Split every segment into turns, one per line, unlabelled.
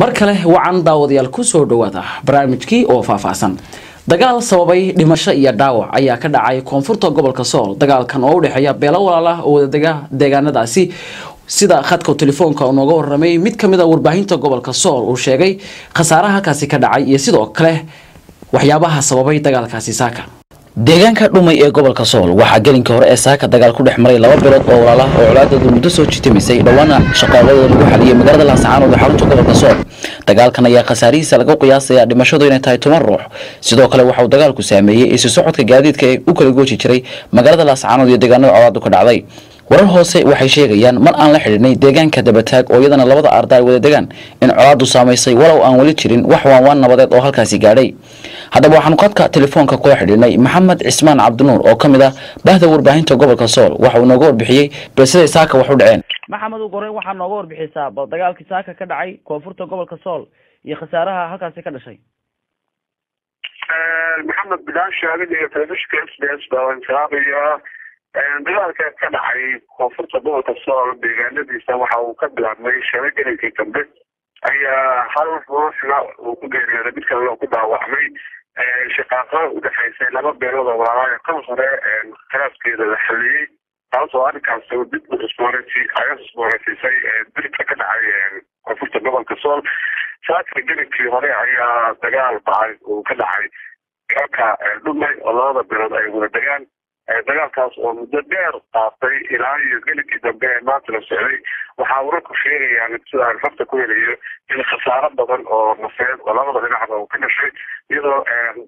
markale wacan daawadayaal ku soo dhawaada barnaamijkii oo faahfaahsan dagaal sababay dhimasho iyo dhaawac ayaa ka dhacay koonfurta gobolka Sool dagaalkan oo u dhaxeeya beelo walaal ah oo wada deegaanadaasi sida khadka telefoonka oo nooga waramay mid kamid ah warbaahinta gobolka Sool uu sheegay khasaaraha halkaasi ka dhacay iyo sidoo kale waxyaabaha sababay dagaalkaasi saaka deegaanka dhumay ee gobolka Sool waxa gelinka hore ee saaka dagaal ku dhex maray laba bilood oo walaal ah oo colaadadu muddo soo jitimisay dhawaana shaqaalada lagu xaliyay magaalada Laascaanood ee xarunta gobolka Sool dagaalkan ayaa khasaarihiisa lagu qiyaasay dhimashadu inay tahay 10 ruux sidoo kale waxa uu dagaalku saameeyay isu socodka gaadiidka ee u kala gooji jiray magaalada Laascaanood iyo deegaanada colaadu ka dhacday warar hoose waxay sheegayaan mar aan la xiriirnay deegaanka dabataag oo iyadana labada arday wada deegaan in colaadu saameysay walow aan wali jirin wax waan nabadeed oo halkaasi gaadhay hadaba waxaan qadka telefoonka ku xiriirnay Maxamed Cismaan Cabdinuur oo kamid ah bahda warbaahinta gobolka Sool waxa uu nooga warbixiyay beesada saaka wax u dhaceen
maxamed u goray waxaan nooga warbixisaa bal dagaalkii saaka ka dhacay koonfurta gobolka Sool iyo khasaaraha halkaasi ka dhashay
maxamed bilaan shaagid iyo telefishinka SBS baan saabaya dagaalka ka dhacay koonfurta gobolka Sool deegaanadiisa waxa uu ka bilaabmay shabeelkii dambe ayaa hal ruuxna uu ku geeriyooday mid kale oo ku dhaawacmay shaqaaqa u dhaxaysay laba beelood oo walaalaha ka hore khalaaskeeda la xaliyay taasoo arrinkaas uu dib u cusboonaysiisay dilka ka dhacay koonfurta gobolka Sool saaka gelintii hore ayaa dagaal bacay uu ka dhacay halka dhumay oo labada beelood ay wada degaan dagaalkaas oo muddo dheer qaatay ilaa iyo gelinkii dambe ee maanta la socday waxaa wararku sheegayaan sida xogta ku helayo in khasaaro badan oo nafeed oo labada dhinacba uu ka dhashay iyadoo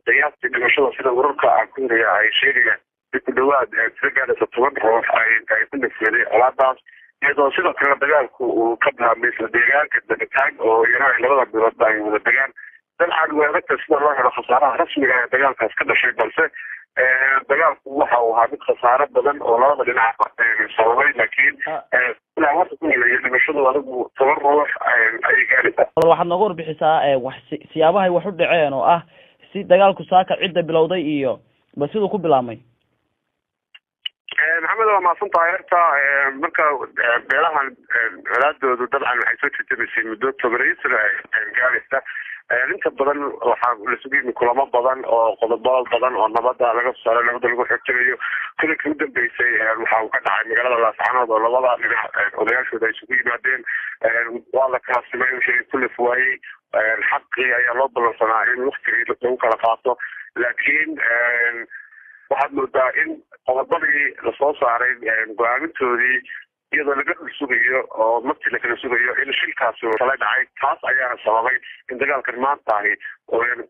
qiyaastii dhimashada sida wararka aan ku helaya ay sheegayaan in ku dhawaad tiro gaadhaysa 10 ruux ay ku nafeeday colaadaas iyadoo sidoo kale dagaalku uu ka bilaabmay isla deegaanka dabataag oo iyana labada biloodba ay wada degaan dabcan weerarta sida loo helo khasaaraha rasmiga ee dagaalkaas ka dhashay balse dagaalku waxa uu ahaa mid khasaaro badan oo labada dhinac sababay laakiin ilaa waqti ku helay dhimashadu adigu 10 ruux ay gaaraysaa
waxaad nooga warbixisaa siyaabaha wax u dhaceen oo ah si dagaalku saaka cidda bilowday iyo bal siduu ku bilaabmay
maxamed waa maasan tahay horta marka beelahan colaadoodu dabcan waxay soo jeedisay muddo 10 sano gaaraysa inta badan waxaa la sugayay kulamo badan oo qodobo badan oo nabada laga saaray nabada lagu xojinayo kulanka u dambeysay waxa uu ka dhacay magaalada Laascaanood oo labada dhinac odayaashooda ay isugu yimaadeen waa la kala simay wixii kulli fuwaayay xaqii ayaa loo ballansanaa in waqtigii lagu kala qaato laakiin waxaad moodaa in qodobadii lasoo saaray go'aamintoodii iyadoo laga sugayo oo markii la kala sugayo in shilkaasi kala dhacay taas ayaa sababay in dagaalkan maanta ahi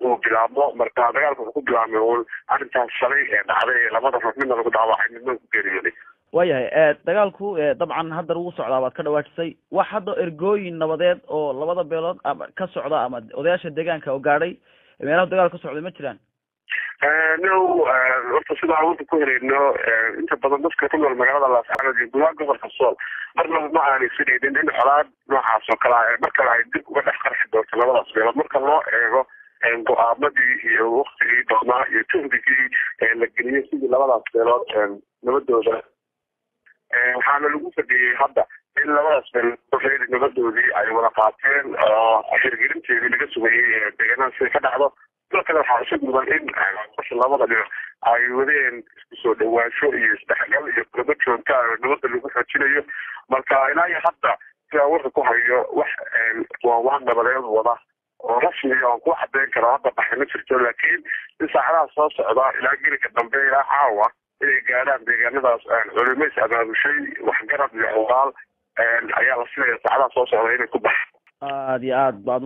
uu bilaabmo marka dagaalku wuxuu ku bilaabmay uun arrintaas shalay ee dhacday labada ruux midna lagu dhaawacay midna ku geeriyooday
waayahay dagaalku dabcan hadda wuu socdaa baad ka dhawaajisay wax hadda ergooyin nabadeed oo labada beelood ama ka socda ama odayaasha deegaanka oo gaadhay meelaha dagaal ka socday ma jiraan
horta sida aan ku helayno inta badan dadka ku nool magaalada Laascaanood iyo gudaha gobolka Sool marna ma aanay filaynin in colaad noocaas oo kale ah marka ay dib uga dhex qarxi doonto labadaas beelood marka loo eego go'aamadii iyo waqtigii dhammaa iyo tuhdigii la geliyay sidii labadaas beelood nabadooda waxaana lagu fadhiyay hadda in labadaas beelood nabadoodii ay wada qaateen oo hirgelinteedii laga sugayay deegaanada sida ka dhacdo sidoo kale waxaa isu mudan in labada dhinac ay wadeen isku soo dhawaansho iyo isdhexgal iyo kulamo joogta nabada lagu xoojinayo marka ilaa iyo hadda sida warka ku hayo wax nabadeed wada oo rasmi aan ku cadeyn karo hadda baxay ma jirto laakiin in saacadaha soo socda ilaa gelinka dambe ilaa caawa inay gaadhaan deegaanadaas culimays abaabushay waxgarad iyo ogaal ayaa la filaya saacadaha soo socda inay ku baxaan
aad iyo aad baad